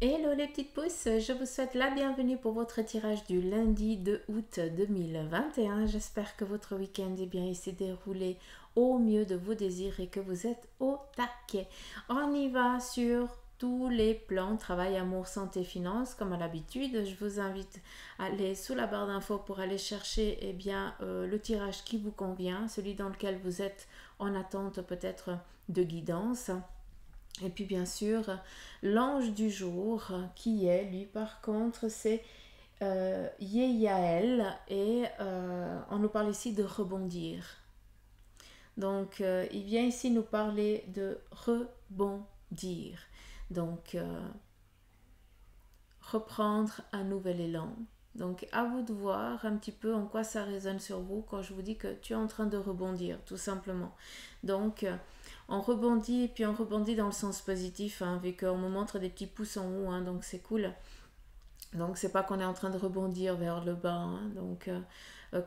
Hello les petites pousses, je vous souhaite la bienvenue pour votre tirage du lundi 2 août 2021. J'espère que votre week-end s'est déroulé au mieux de vos désirs et que vous êtes au taquet. On y va sur tous les plans, travail, amour, santé, finances, comme à l'habitude. Je vous invite à aller sous la barre d'infos pour aller chercher le tirage qui vous convient, celui dans lequel vous êtes en attente peut-être de guidance. Et puis bien sûr, l'ange du jour qui est, lui par contre, c'est Yeyael et on nous parle ici de rebondir. Donc il vient ici nous parler de rebondir. Donc reprendre un nouvel élan. Donc à vous de voir un petit peu en quoi ça résonne sur vous quand je vous dis que tu es en train de rebondir, tout simplement. Donc on rebondit et puis on rebondit dans le sens positif, hein, vu qu'on me montre des petits pouces en haut, hein, donc c'est cool. Donc c'est pas qu'on est en train de rebondir vers le bas, hein, donc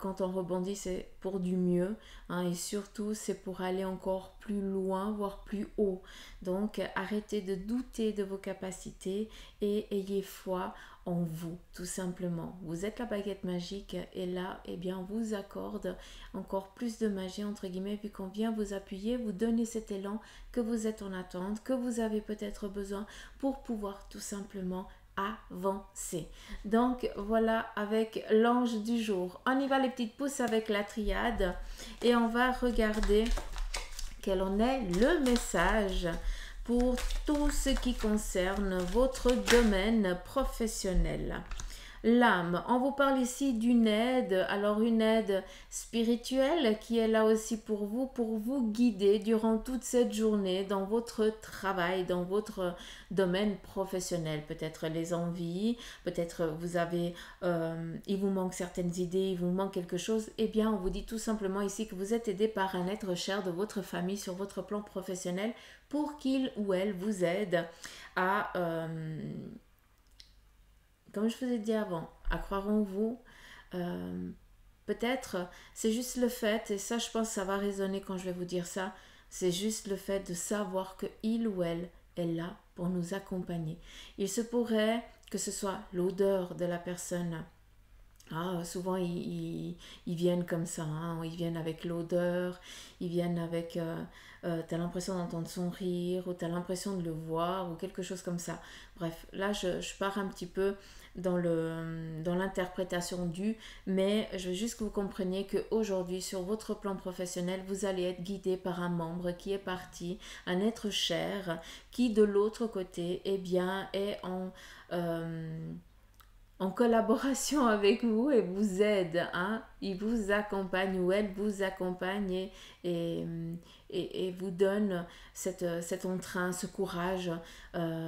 quand on rebondit c'est pour du mieux, hein, et surtout c'est pour aller encore plus loin, voire plus haut. Donc arrêtez de douter de vos capacités et ayez foi en vous, tout simplement. Vous êtes la baguette magique et là, eh bien, on vous accorde encore plus de magie, entre guillemets, vu qu'on vient vous appuyer, vous donner cet élan que vous êtes en attente, que vous avez peut-être besoin pour pouvoir tout simplement avancer. Donc voilà avec l'ange du jour. On y va les petites pousses avec la triade et on va regarder quel en est le message pour tout ce qui concerne votre domaine professionnel. L'âme, on vous parle ici d'une aide, alors une aide spirituelle qui est là aussi pour vous guider durant toute cette journée dans votre travail, dans votre domaine professionnel. Peut-être les envies, peut-être il vous manque certaines idées, il vous manque quelque chose. Eh bien, on vous dit tout simplement ici que vous êtes aidé par un être cher de votre famille sur votre plan professionnel pour qu'il ou elle vous aide à comme je vous ai dit avant, à croire en vous. Euh, Peut-être, c'est juste le fait, et ça je pense que ça va résonner quand je vais vous dire ça, c'est juste le fait de savoir que il ou elle est là pour nous accompagner. Il se pourrait que ce soit l'odeur de la personne. Ah, souvent ils viennent comme ça, hein. Ils viennent avec l'odeur, ils viennent avec, t'as l'impression d'entendre son rire, ou t'as l'impression de le voir, ou quelque chose comme ça. Bref, là je pars un petit peu dans l'interprétation du, mais je veux juste que vous compreniez qu'aujourd'hui, sur votre plan professionnel, vous allez être guidé par un membre qui est parti, un être cher, qui de l'autre côté, eh bien, est en collaboration avec vous et vous aide, hein. Il vous accompagne ou elle vous accompagne et, et vous donne cet entrain, ce courage,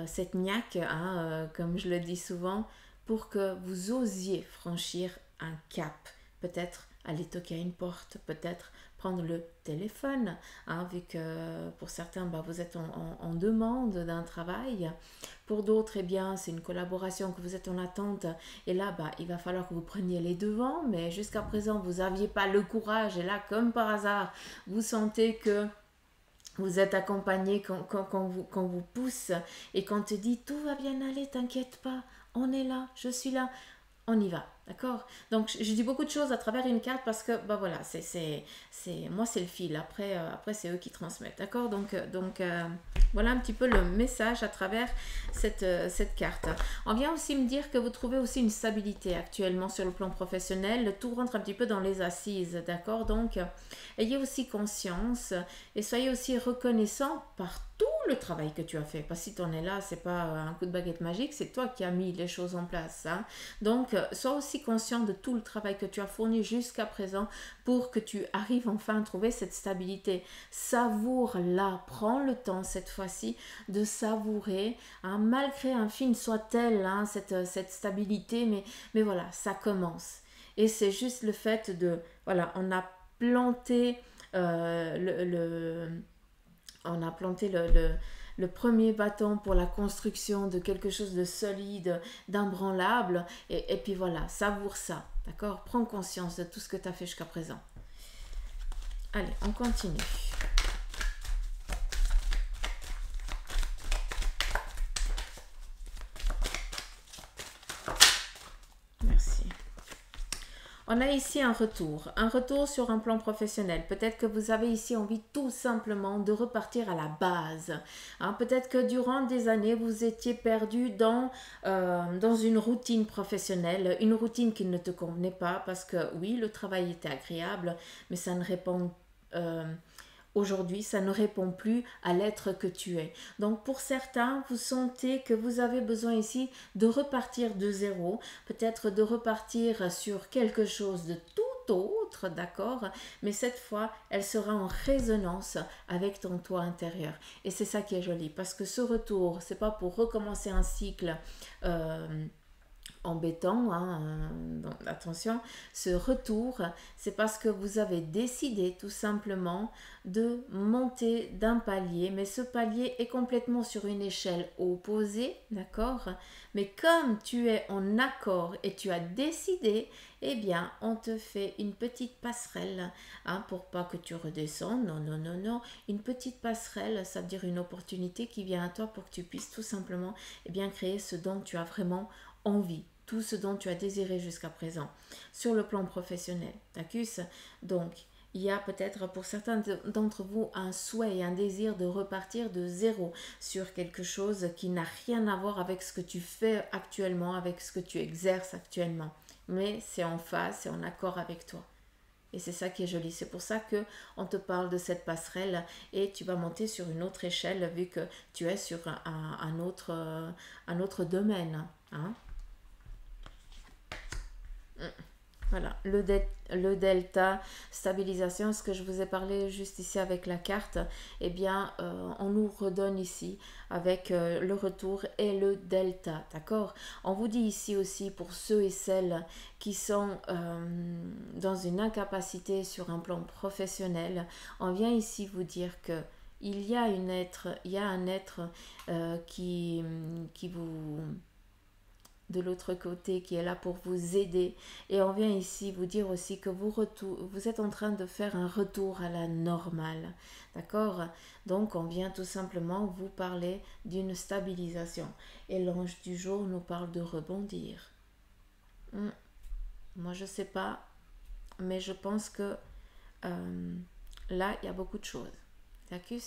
cette niaque, hein, comme je le dis souvent, pour que vous osiez franchir un cap. Peut-être aller toquer à une porte, peut-être prendre le téléphone, hein, vu que pour certains, bah, vous êtes en demande d'un travail. Pour d'autres, eh bien, c'est une collaboration que vous êtes en attente. Et là, bah, il va falloir que vous preniez les devants. Mais jusqu'à présent, vous n'aviez pas le courage. Et là, comme par hasard, vous sentez que vous êtes accompagné quand vous pousse et qu'on te dit tout va bien aller, t'inquiète pas, on est là, je suis là, on y va, d'accord. Donc je dis beaucoup de choses à travers une carte parce que bah voilà, moi c'est le fil, après c'est eux qui transmettent, d'accord. Voilà un petit peu le message à travers cette carte. On vient aussi me dire que vous trouvez aussi une stabilité actuellement sur le plan professionnel, tout rentre un petit peu dans les assises, d'accord. Donc ayez aussi conscience et soyez aussi reconnaissant par tout le travail que tu as fait. Parce que si tu en es là, c'est pas un coup de baguette magique, c'est toi qui as mis les choses en place, hein. Donc, sois aussi conscient de tout le travail que tu as fourni jusqu'à présent pour que tu arrives enfin à trouver cette stabilité. Savoure-la, prends le temps cette fois-ci de savourer, hein, malgré infime soit-elle, hein, cette stabilité, mais voilà, ça commence. Et c'est juste le fait de, voilà, on a planté le premier bâton pour la construction de quelque chose de solide, d'inbranlable. Et puis voilà, savoure ça, d'accord. Prends conscience de tout ce que tu as fait jusqu'à présent. Allez, on continue. On a ici un retour sur un plan professionnel. Peut-être que vous avez ici envie tout simplement de repartir à la base. Hein, peut-être que durant des années, vous étiez perdu dans une routine professionnelle, une routine qui ne te convenait pas parce que oui, le travail était agréable, mais ça ne répond aujourd'hui, ça ne répond plus à l'être que tu es. Donc pour certains, vous sentez que vous avez besoin ici de repartir de zéro, peut-être de repartir sur quelque chose de tout autre, d'accord? Mais cette fois, elle sera en résonance avec ton toi intérieur. Et c'est ça qui est joli, parce que ce retour, c'est pas pour recommencer un cycle embêtant, hein, donc attention, ce retour, c'est parce que vous avez décidé tout simplement de monter d'un palier, mais ce palier est complètement sur une échelle opposée, d'accord? Mais comme tu es en accord et tu as décidé, eh bien, on te fait une petite passerelle, hein, pour pas que tu redescendes, non, non, non, non, une petite passerelle, ça veut dire une opportunité qui vient à toi pour que tu puisses tout simplement, eh bien, créer ce dont tu as vraiment envie, tout ce dont tu as désiré jusqu'à présent sur le plan professionnel. D'accord? Donc, il y a peut-être pour certains d'entre vous un souhait et un désir de repartir de zéro sur quelque chose qui n'a rien à voir avec ce que tu fais actuellement, avec ce que tu exerces actuellement. Mais c'est en phase, c'est en accord avec toi. Et c'est ça qui est joli. C'est pour ça que on te parle de cette passerelle et tu vas monter sur une autre échelle vu que tu es sur un autre domaine. Hein. Voilà, le delta, stabilisation, ce que je vous ai parlé juste ici avec la carte, eh bien, on nous redonne ici avec le retour et le delta, d'accord? On vous dit ici aussi pour ceux et celles qui sont dans une incapacité sur un plan professionnel, on vient ici vous dire que il y a un être qui vous de l'autre côté qui est là pour vous aider et on vient ici vous dire aussi que vous êtes en train de faire un retour à la normale, d'accord? Donc on vient tout simplement vous parler d'une stabilisation et l'ange du jour nous parle de rebondir. Moi je sais pas, mais je pense que là il y a beaucoup de choses, d'accord?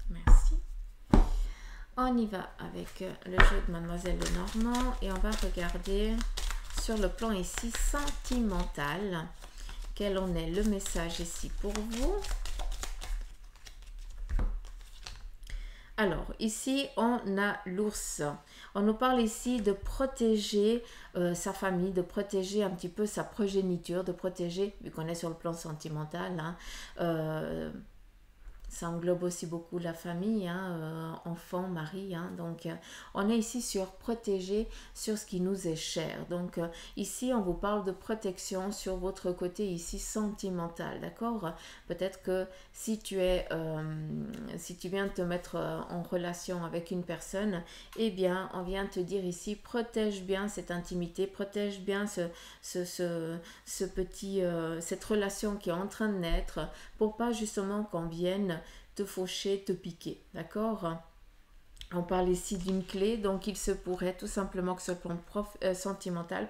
Merci. On y va avec le jeu de Mademoiselle Lenormand et on va regarder sur le plan ici sentimental quel en est le message ici pour vous. Alors, ici, on a l'ours. On nous parle ici de protéger sa famille, de protéger un petit peu sa progéniture, de protéger, vu qu'on est sur le plan sentimental, hein, ça englobe aussi beaucoup la famille, hein, enfant, mari. Hein, donc, on est ici sur protéger sur ce qui nous est cher. Donc, ici, on vous parle de protection sur votre côté ici sentimental, d'accord? Peut-être que si tu viens de te mettre en relation avec une personne, eh bien, on vient te dire ici, protège bien cette intimité, protège bien cette relation qui est en train de naître pour pas justement qu'on vienne te faucher, te piquer, d'accord? On parle ici d'une clé, donc il se pourrait tout simplement que sur le plan sentimental,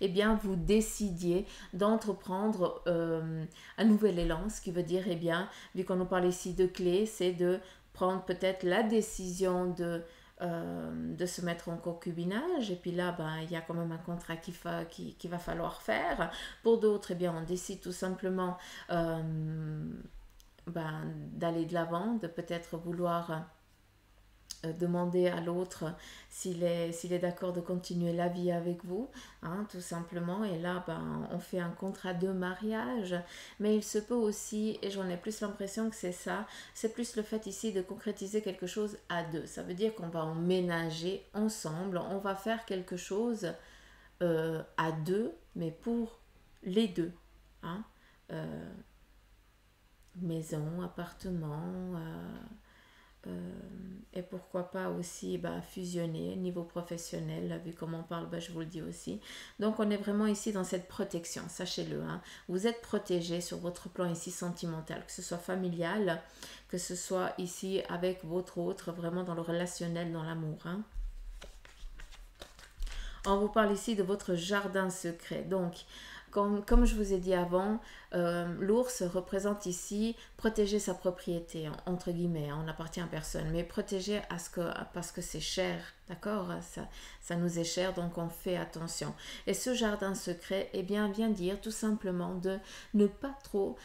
eh bien vous décidiez d'entreprendre un nouvel élan, ce qui veut dire, eh bien, vu qu'on nous parle ici de clé, c'est de prendre peut-être la décision de se mettre en concubinage et puis là il y a quand même un contrat qu'il va falloir faire. Pour d'autres, eh bien on décide tout simplement d'aller de l'avant, de peut-être vouloir demander à l'autre s'il est d'accord de continuer la vie avec vous, hein, tout simplement. Et là, on fait un contrat de mariage. Mais il se peut aussi, et j'en ai plus l'impression que c'est ça, c'est plus le fait ici de concrétiser quelque chose à deux. Ça veut dire qu'on va emménager ensemble, on va faire quelque chose à deux, mais pour les deux. Hein. Maison, appartement... et pourquoi pas aussi fusionner niveau professionnel, vu comme on parle, je vous le dis aussi. Donc on est vraiment ici dans cette protection, sachez-le, hein. Vous êtes protégé sur votre plan ici sentimental, que ce soit familial, que ce soit ici avec votre autre, vraiment dans le relationnel, dans l'amour, hein. On vous parle ici de votre jardin secret. Donc, comme je vous ai dit avant, l'ours représente ici protéger sa propriété, entre guillemets, on n'appartient à personne, mais protéger parce que c'est cher, d'accord, ça nous est cher, donc on fait attention. Et ce jardin secret, eh bien, vient dire tout simplement de ne pas trop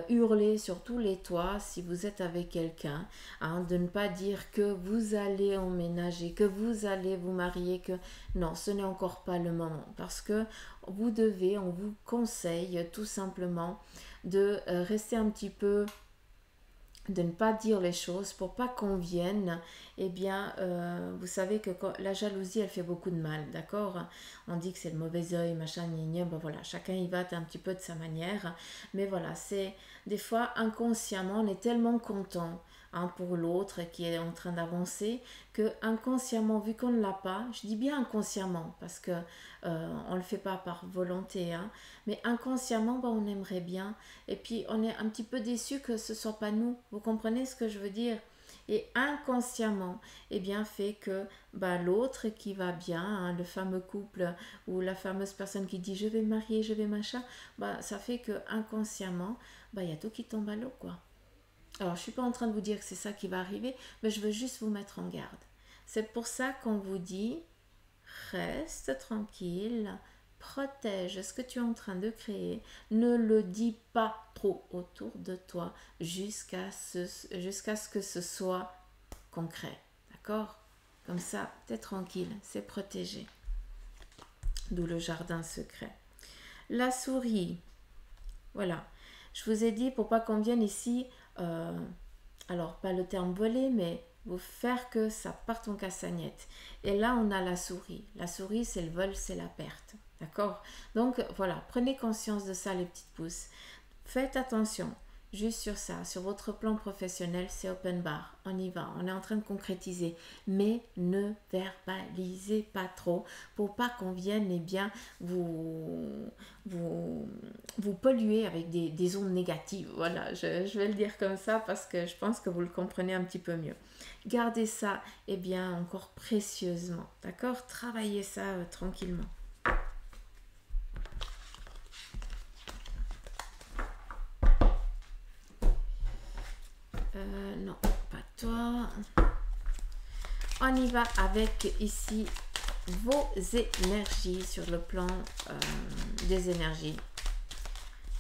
hurler sur tous les toits si vous êtes avec quelqu'un, hein, de ne pas dire que vous allez emménager, que vous allez vous marier, que non, ce n'est encore pas le moment, parce que on vous conseille tout simplement de rester un petit peu, de ne pas dire les choses pour pas qu'on vienne, eh bien, vous savez que la jalousie, elle fait beaucoup de mal, d'accord? On dit que c'est le mauvais œil, machin, gna, ben voilà, chacun y va un petit peu de sa manière, mais voilà, c'est des fois inconsciemment, on est tellement content, hein, pour l'autre qui est en train d'avancer, que inconsciemment, vu qu'on ne l'a pas, je dis bien inconsciemment, parce que on ne le fait pas par volonté, hein, mais inconsciemment, ben, on aimerait bien, et puis on est un petit peu déçu que ce soit pas nous, vous comprenez ce que je veux dire? Et inconsciemment, eh bien, fait que bah, l'autre qui va bien, hein, le fameux couple ou la fameuse personne qui dit je vais me marier, je vais machin, bah, ça fait que inconsciemment, bah, y a tout qui tombe à l'eau, quoi. Alors, je ne suis pas en train de vous dire que c'est ça qui va arriver, mais je veux juste vous mettre en garde. C'est pour ça qu'on vous dit, reste tranquille, protège ce que tu es en train de créer, ne le dis pas trop autour de toi jusqu'à ce que ce soit concret. D'accord? Comme ça, tu es tranquille, c'est protégé. D'où le jardin secret. La souris, voilà. Je vous ai dit, pour pas qu'on vienne ici, alors pas le terme voler, mais vous faire que ça parte en castagnette. Et là, on a la souris. La souris, c'est le vol, c'est la perte. D'accord? Donc, voilà, prenez conscience de ça, les petites pousses. Faites attention, juste sur ça. Sur votre plan professionnel, c'est open bar. On y va, on est en train de concrétiser. Mais ne verbalisez pas trop pour pas qu'on vienne, eh bien, vous polluer avec des ondes négatives. Voilà, je vais le dire comme ça parce que je pense que vous le comprenez un petit peu mieux. Gardez ça, eh bien, encore précieusement. D'accord? Travaillez ça tranquillement. Non, pas toi. On y va avec ici vos énergies sur le plan des énergies.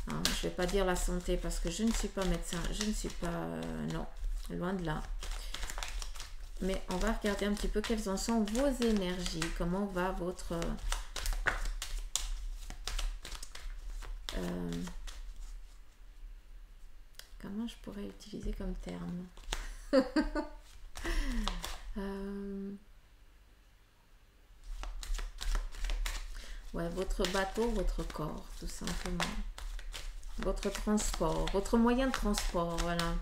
Je ne vais pas dire la santé parce que je ne suis pas médecin, je ne suis pas... non, loin de là. Mais on va regarder un petit peu quelles en sont vos énergies, comment va votre... comment je pourrais utiliser comme terme ouais, votre bateau, votre corps, tout simplement. Votre transport, votre moyen de transport, voilà.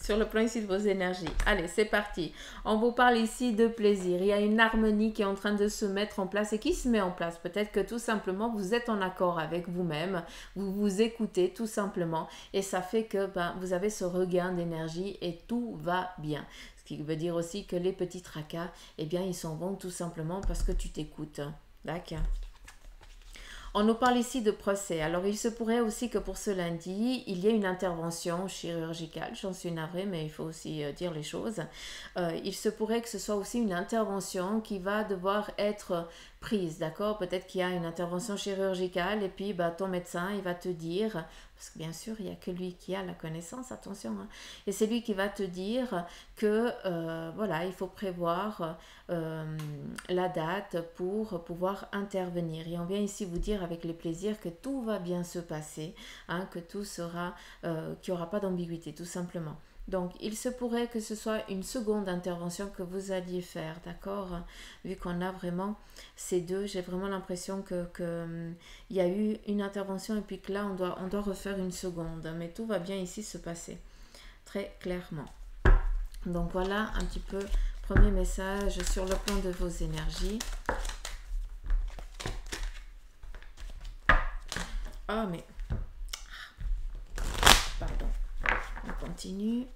Sur le plan ici de vos énergies. Allez, c'est parti. On vous parle ici de plaisir. Il y a une harmonie qui est en train de se mettre en place et qui se met en place. Peut-être que tout simplement, vous êtes en accord avec vous-même. Vous vous écoutez tout simplement. Et ça fait que vous avez ce regain d'énergie et tout va bien. Ce qui veut dire aussi que les petits tracas, eh bien, ils s'en vont tout simplement parce que tu t'écoutes. D'accord. On nous parle ici de procès. Alors, il se pourrait aussi que pour ce lundi, il y ait une intervention chirurgicale. J'en suis navrée, mais il faut aussi dire les choses. Il se pourrait que ce soit aussi une intervention qui va devoir être prise, d'accord? Peut-être qu'il y a une intervention chirurgicale et puis ton médecin, il va te dire, parce que bien sûr, il n'y a que lui qui a la connaissance, attention, hein, et c'est lui qui va te dire que, voilà, il faut prévoir la date pour pouvoir intervenir. Et on vient ici vous dire avec les plaisirs que tout va bien se passer, hein, que tout sera, qu'il n'y aura pas d'ambiguïté, tout simplement. Donc, il se pourrait que ce soit une seconde intervention que vous alliez faire, d'accord? Vu qu'on a vraiment ces deux, j'ai vraiment l'impression que y a eu une intervention et puis que là, on doit refaire une seconde. Mais tout va bien ici se passer, très clairement. Donc, voilà un petit peu, premier message sur le plan de vos énergies. Ah, mais... Pardon. On continue.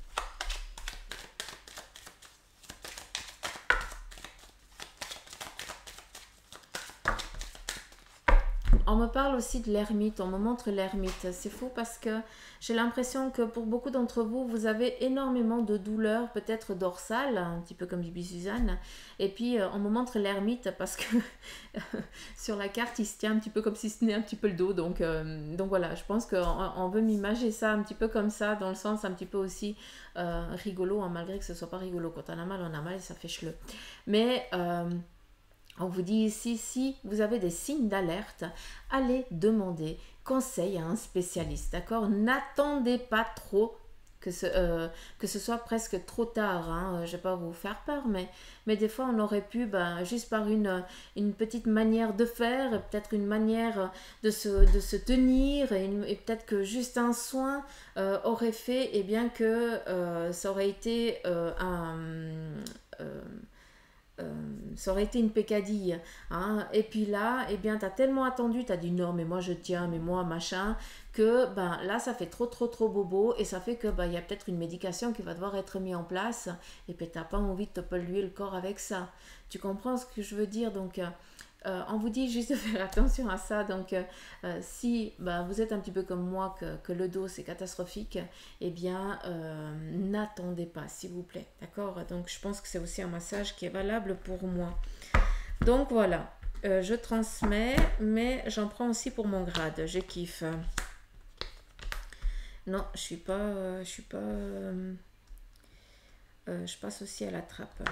On me parle aussi de l'ermite, on me montre l'ermite. C'est fou parce que j'ai l'impression que pour beaucoup d'entre vous, vous avez énormément de douleurs, peut-être dorsales, un petit peu comme Bibi Suzanne. Et puis on me montre l'ermite parce que sur la carte, il se tient un petit peu comme si ce tenait un petit peu le dos. Donc voilà, je pense qu'on veut m'imager ça un petit peu comme ça, dans le sens un petit peu aussi rigolo, hein, malgré que ce soit pas rigolo. Quand on a mal et ça fait cheleu. Mais on vous dit ici, si vous avez des signes d'alerte, allez demander conseil à un spécialiste, d'accord? N'attendez pas trop que ce soit presque trop tard, hein. Je ne vais pas vous faire peur, mais des fois on aurait pu, juste par une petite manière de faire, peut-être une manière de se tenir, et peut-être que juste un soin aurait fait, et bien que ça aurait été euh, ça aurait été une pécadille, hein. Et puis là, eh bien, tu as tellement attendu, tu as dit non, mais moi je tiens, mais moi machin, que là, ça fait trop bobo, et ça fait que il y a peut-être une médication qui va devoir être mise en place, et puis tu n'as pas envie de te polluer le corps avec ça. Tu comprends ce que je veux dire? Donc, on vous dit juste de faire attention à ça. Donc, si vous êtes un petit peu comme moi, que le dos c'est catastrophique, eh bien, n'attendez pas, s'il vous plaît. D'accord? Donc, je pense que c'est aussi un massage qui est valable pour moi. Donc, voilà. Je transmets, mais j'en prends aussi pour mon grade. Je kiffe. Non, je suis pas. Je passe aussi à la trappe.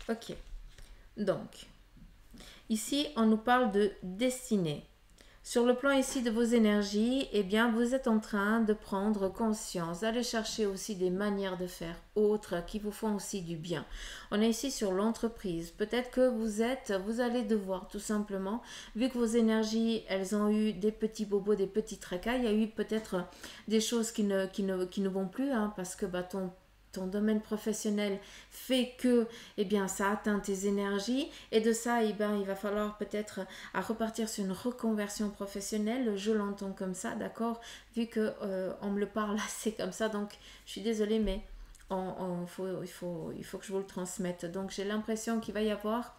Ok. Donc, ici, on nous parle de destinée. Sur le plan ici de vos énergies, eh bien, vous êtes en train de prendre conscience, d'aller chercher aussi des manières de faire autres qui vous font aussi du bien. On est ici sur l'entreprise. Peut-être que vous allez devoir tout simplement, vu que vos énergies, elles ont eu des petits bobos, des petits tracas, il y a eu peut-être des choses qui ne vont plus, hein, parce que ton domaine professionnel fait que ça atteint tes énergies, et de ça il va falloir peut-être à repartir sur une reconversion professionnelle, je l'entends comme ça, d'accord, vu que on me le parle assez comme ça, donc je suis désolée, mais il faut que je vous le transmette. Donc j'ai l'impression qu'il va y avoir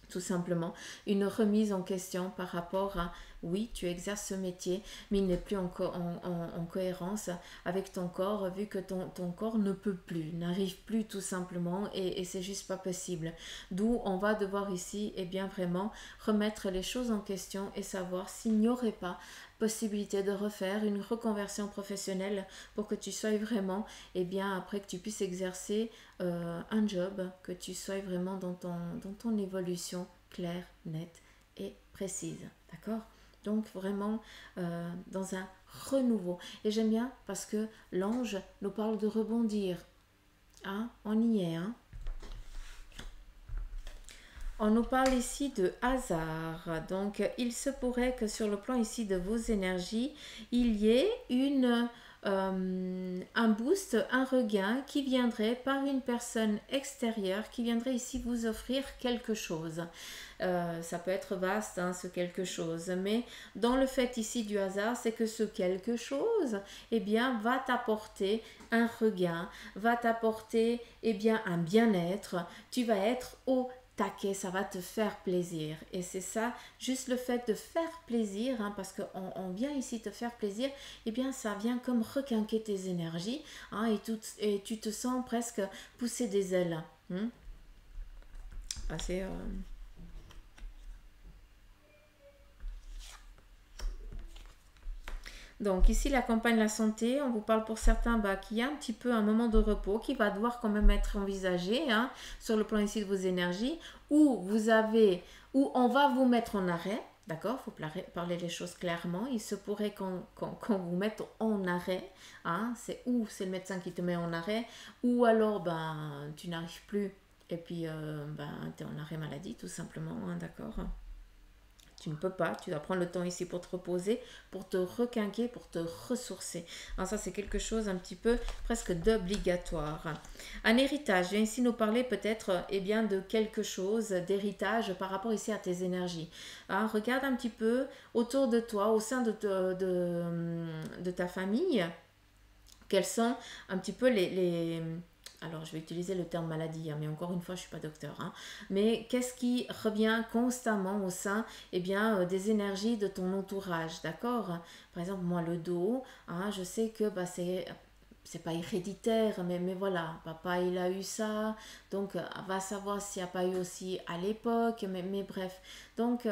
tout simplement une remise en question par rapport à oui, tu exerces ce métier, mais il n'est plus en cohérence avec ton corps, vu que ton corps ne peut plus, n'arrive plus tout simplement, et c'est juste pas possible. D'où on va devoir ici vraiment remettre les choses en question et savoir s'il n'y aurait pas possibilité de refaire une reconversion professionnelle pour que tu sois vraiment, après que tu puisses exercer un job, que tu sois vraiment dans ton évolution claire, nette et précise. D'accord? Donc vraiment dans un renouveau. Et j'aime bien parce que l'ange nous parle de rebondir. Hein? On y est. Hein? On nous parle ici de hasard. Donc il se pourrait que sur le plan ici de vos énergies, il y ait un boost, un regain qui viendrait par une personne extérieure, qui viendrait ici vous offrir quelque chose. Ça peut être vaste, hein, ce quelque chose, mais dans le fait ici du hasard, c'est que ce quelque chose va t'apporter un regain, va t'apporter un bien-être. Tu vas être au taquet, ça va te faire plaisir, et c'est ça, juste le fait de faire plaisir, hein, parce qu'on vient ici te faire plaisir, ça vient comme requinquer tes énergies, hein, et tu te sens presque pousser des ailes. Assez Donc ici la campagne de la santé, on vous parle pour certains qu'il y a un petit peu un moment de repos qui va devoir quand même être envisagé, hein, sur le plan ici de vos énergies, où on va vous mettre en arrêt, d'accord, il faut parler les choses clairement. Il se pourrait qu'on vous mette en arrêt, hein, c'est le médecin qui te met en arrêt, ou alors tu n'arrives plus et puis tu es en arrêt maladie tout simplement, hein, d'accord. Tu ne peux pas, tu dois prendre le temps ici pour te reposer, pour te requinquer, pour te ressourcer. Alors ça, c'est quelque chose un petit peu presque d'obligatoire. Un héritage vient ici nous parler peut-être de quelque chose d'héritage par rapport ici à tes énergies. Hein, regarde un petit peu autour de toi, au sein de ta famille, quels sont un petit peu alors je vais utiliser le terme maladie, hein, mais encore une fois, je ne suis pas docteur, hein, mais qu'est-ce qui revient constamment au sein des énergies de ton entourage, d'accord? Par exemple, moi, le dos, hein, je sais que c'est pas héréditaire, mais voilà, papa il a eu ça, donc va savoir s'il n'y a pas eu aussi à l'époque, mais bref. Donc,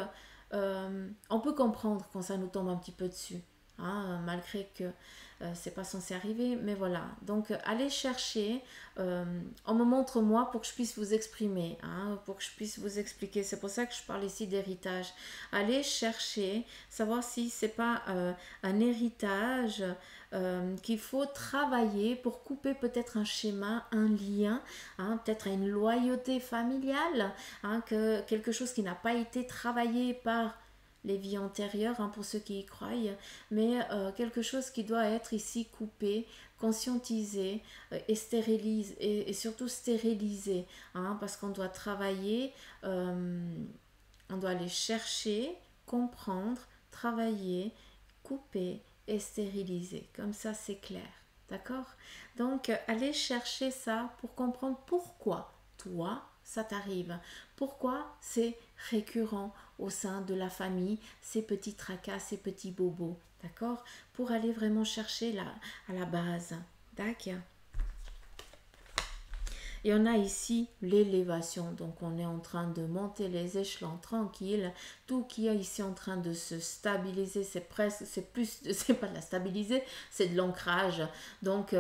on peut comprendre quand ça nous tombe un petit peu dessus, hein, malgré que c'est pas censé arriver, mais voilà. Donc, allez chercher, on me montre moi pour que je puisse vous exprimer, hein, pour que je puisse vous expliquer. C'est pour ça que je parle ici d'héritage. Allez chercher, savoir si c'est pas un héritage qu'il faut travailler pour couper peut-être un schéma, un lien, hein, peut-être une loyauté familiale, hein, quelque chose qui n'a pas été travaillé par les vies antérieures, hein, pour ceux qui y croient, mais quelque chose qui doit être ici coupé, conscientisé et surtout stérilisé, hein, parce qu'on doit travailler, on doit aller chercher, comprendre, travailler, couper et stériliser. Comme ça, c'est clair. D'accord? Donc, allez chercher ça pour comprendre pourquoi toi, ça t'arrive. Pourquoi c'est récurrent au sein de la famille, ces petits tracas, ces petits bobos. D'accord? Pour aller vraiment chercher à la base. D'accord? Et on a ici l'élévation, donc on est en train de monter les échelons tranquille, tout qui est ici en train de se stabiliser, c'est pas de la stabiliser, c'est de l'ancrage. Donc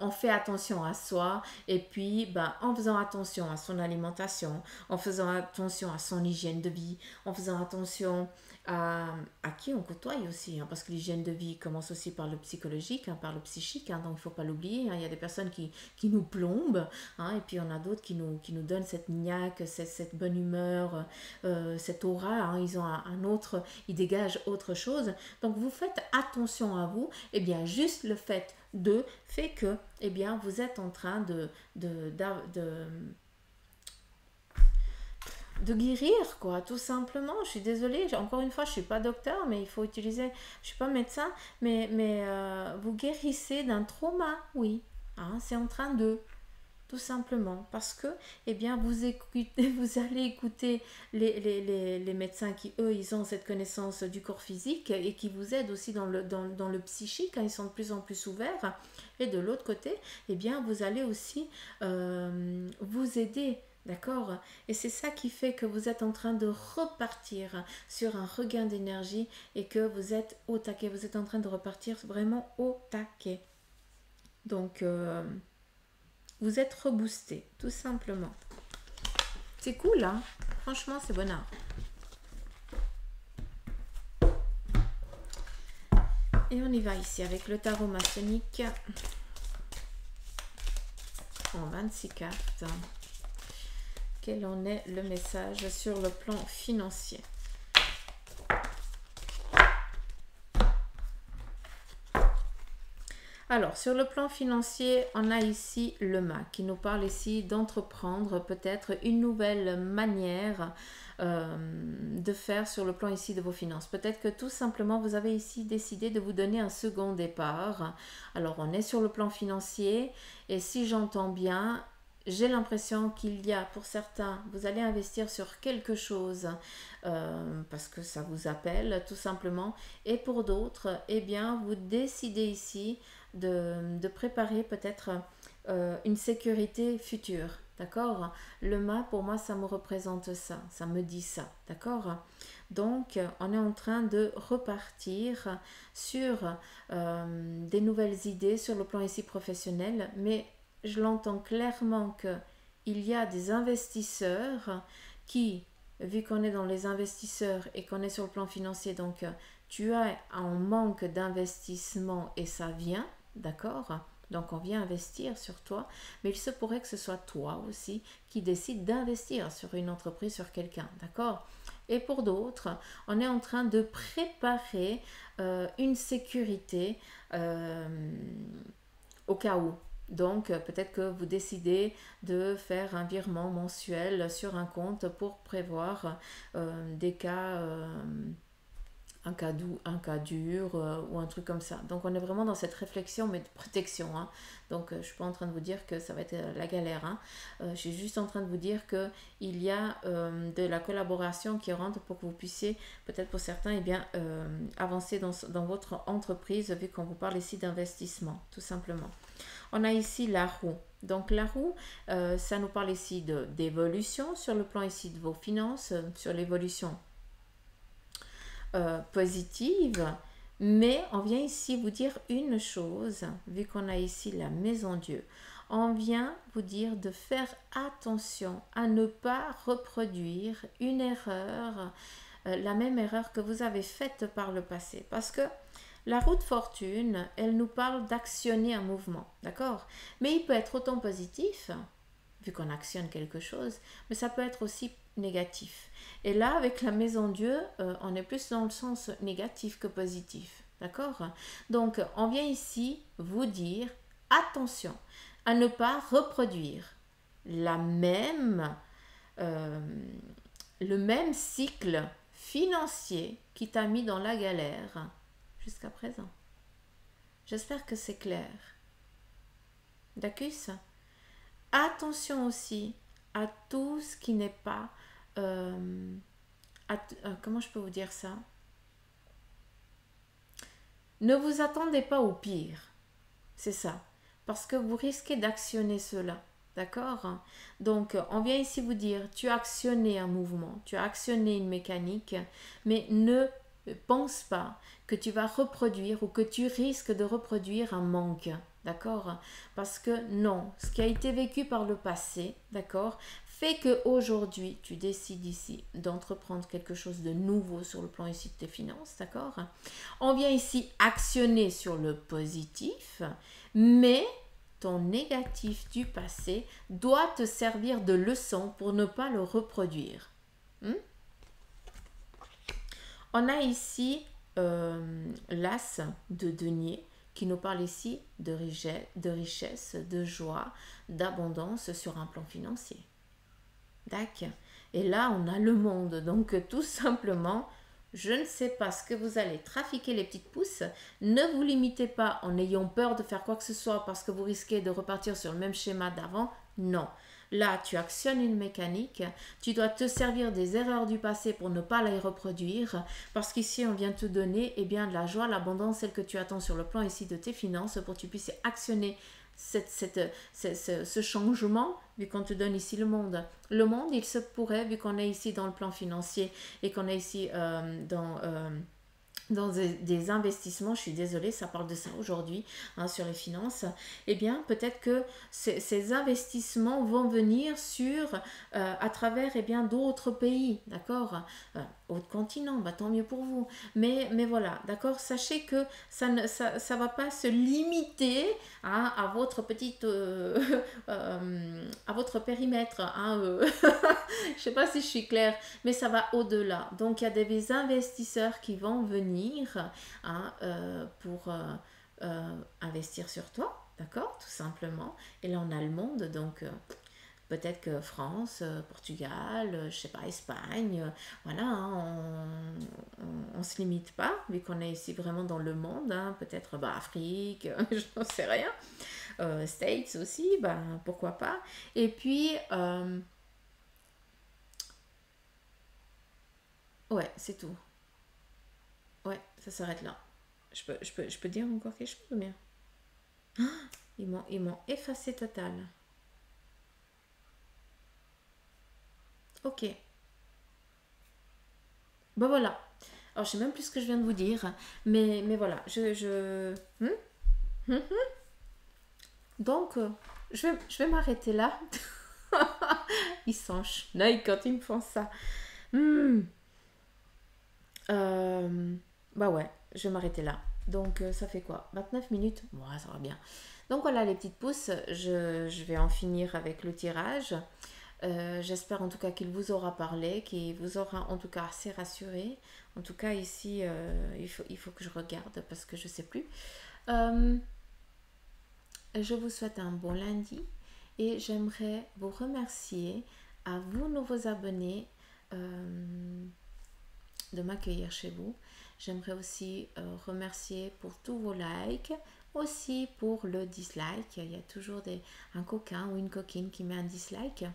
on fait attention à soi et puis en faisant attention à son alimentation, en faisant attention à son hygiène de vie, en faisant attention à qui on côtoie aussi, hein, parce que l'hygiène de vie commence aussi par le psychologique, hein, par le psychique, hein, donc il ne faut pas l'oublier, hein. Il y a des personnes qui nous plombent, hein, et puis on a d'autres qui nous donnent cette niaque, cette bonne humeur, cette aura, hein, ils ont un autre, ils dégagent autre chose. Donc vous faites attention à vous, et bien juste le fait fait que vous êtes en train de guérir, quoi, tout simplement. Je suis désolée, encore une fois, je suis pas docteur, mais il faut utiliser, je suis pas médecin, mais vous guérissez d'un trauma, oui, hein, c'est en train de, tout simplement, parce que, vous allez écouter les médecins qui, eux, ils ont cette connaissance du corps physique et qui vous aident aussi dans le psychique, hein, ils sont de plus en plus ouverts, et de l'autre côté, vous allez aussi vous aider. D'accord? Et c'est ça qui fait que vous êtes en train de repartir sur un regain d'énergie et que vous êtes au taquet. Vous êtes en train de repartir vraiment au taquet. Donc, vous êtes reboosté, tout simplement. C'est cool, hein? Franchement, c'est bonheur. Et on y va ici avec le tarot maçonnique en 26 cartes. Quel en est le message sur le plan financier? Alors, sur le plan financier, on a ici le mât qui nous parle ici d'entreprendre peut-être une nouvelle manière de faire sur le plan ici de vos finances. Peut-être que tout simplement, vous avez ici décidé de vous donner un second départ. Alors, on est sur le plan financier et si j'entends bien, j'ai l'impression qu'il y a, pour certains, vous allez investir sur quelque chose parce que ça vous appelle tout simplement. Et pour d'autres, vous décidez ici de préparer peut-être une sécurité future. D'accord? Le mât, pour moi, ça me représente ça. Ça me dit ça. D'accord? Donc, on est en train de repartir sur des nouvelles idées sur le plan ici professionnel, mais je l'entends clairement qu'il y a des investisseurs qui, vu qu'on est dans les investisseurs et qu'on est sur le plan financier, donc tu as un manque d'investissement et ça vient, d'accord? Donc on vient investir sur toi, mais il se pourrait que ce soit toi aussi qui décide d'investir sur une entreprise, sur quelqu'un, d'accord? Et pour d'autres, on est en train de préparer une sécurité au cas où. Donc, peut-être que vous décidez de faire un virement mensuel sur un compte pour prévoir des cas un cas dur ou un truc comme ça. Donc on est vraiment dans cette réflexion, mais de protection. Hein. Donc je ne suis pas en train de vous dire que ça va être la galère. Hein. Je suis juste en train de vous dire qu'il y a de la collaboration qui rentre pour que vous puissiez, peut-être pour certains, eh bien, avancer dans votre entreprise, vu qu'on vous parle ici d'investissement, tout simplement. On a ici la roue. Donc la roue, ça nous parle ici d'évolution sur le plan ici de vos finances, sur l'évolution positive, mais on vient ici vous dire une chose, vu qu'on a ici la maison Dieu, on vient vous dire de faire attention à ne pas reproduire une erreur, la même erreur que vous avez faite par le passé, parce que la roue de fortune, elle nous parle d'actionner un mouvement, d'accord? Mais il peut être autant positif, vu qu'on actionne quelque chose, mais ça peut être aussi négatif. Et là, avec la maison Dieu, on est plus dans le sens négatif que positif, d'accord? Donc, on vient ici vous dire, attention à ne pas reproduire la même, le même cycle financier qui t'a mis dans la galère jusqu'à présent. J'espère que c'est clair. D'accord? Attention aussi à tout ce qui n'est pas... comment je peux vous dire ça? Ne vous attendez pas au pire. C'est ça. Parce que vous risquez d'actionner cela. D'accord? Donc, on vient ici vous dire, tu as actionné un mouvement, tu as actionné une mécanique, mais ne pense pas que tu vas reproduire ou que tu risques de reproduire un manque. D'accord? Parce que non, ce qui a été vécu par le passé, d'accord, fait qu'aujourd'hui, tu décides ici d'entreprendre quelque chose de nouveau sur le plan ici de tes finances, d'accord? On vient ici actionner sur le positif, mais ton négatif du passé doit te servir de leçon pour ne pas le reproduire. On a ici l'as de denier qui nous parle ici de richesse, de joie, d'abondance sur un plan financier. D'accord. Et là, on a le monde. Donc, tout simplement, je ne sais pas ce que vous allez trafiquer les petites pousses. Ne vous limitez pas en ayant peur de faire quoi que ce soit parce que vous risquez de repartir sur le même schéma d'avant. Non. Là, tu actionnes une mécanique, tu dois te servir des erreurs du passé pour ne pas les reproduire, parce qu'ici, on vient te donner eh bien, de la joie, l'abondance, celle que tu attends sur le plan ici de tes finances, pour que tu puisses actionner ce changement, vu qu'on te donne ici le monde. Le monde, il se pourrait, vu qu'on est ici dans le plan financier et qu'on est ici dans des investissements, je suis désolée, ça parle de ça aujourd'hui, hein, sur les finances, eh bien, peut-être que ces investissements vont venir à travers, eh bien, d'autres pays, d'accord, autres continents, bah, tant mieux pour vous, mais voilà, d'accord, sachez que ça va pas se limiter, hein, à votre petite, à votre périmètre, hein, je sais pas si je suis claire, mais ça va au-delà. Donc, il y a des investisseurs qui vont venir, hein, pour investir sur toi, d'accord, tout simplement. Et là, on a le monde, donc peut-être que France, Portugal, je sais pas, Espagne, voilà, hein, on se limite pas, vu qu'on est ici vraiment dans le monde, hein, peut-être Afrique, je n'en sais rien, States aussi, pourquoi pas. Et puis, ouais, c'est tout. Ouais, ça s'arrête là. Je peux dire encore quelque chose ou bien? Ils m'ont effacé total. Ok. Ben voilà. Alors, je sais même plus ce que je viens de vous dire. Mais voilà. Donc, je vais m'arrêter là. Ils s'enchenaillent quand ils me font ça. Bah ouais, je vais m'arrêter là. Donc ça fait quoi? 29 minutes? Ouais, ça va bien. Donc voilà les petites pousses, je vais en finir avec le tirage. J'espère en tout cas qu'il vous aura parlé, qu'il vous aura en tout cas assez rassuré. En tout cas ici, il faut que je regarde parce que je ne sais plus. Je vous souhaite un bon lundi et j'aimerais vous remercier à vous, nouveaux abonnés, de m'accueillir chez vous. J'aimerais aussi remercier pour tous vos likes, aussi pour le dislike. Il y a toujours un coquin ou une coquine qui met un dislike.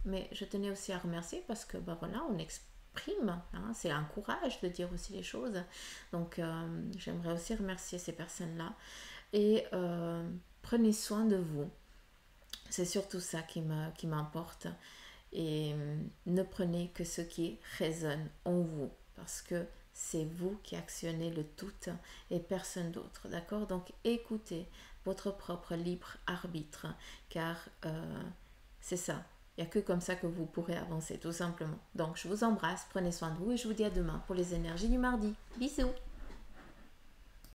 Mais je tenais aussi à remercier parce que ben voilà, on exprime, hein, c'est un courage de dire aussi les choses. Donc j'aimerais aussi remercier ces personnes-là. Et prenez soin de vous. C'est surtout ça qui m'importe. Et ne prenez que ce qui résonne en vous. Parce que c'est vous qui actionnez le tout et personne d'autre. D'accord? Donc écoutez votre propre libre arbitre. Car c'est ça. Il n'y a que comme ça que vous pourrez avancer, tout simplement. Donc je vous embrasse, prenez soin de vous et je vous dis à demain pour les énergies du mardi. Bisous!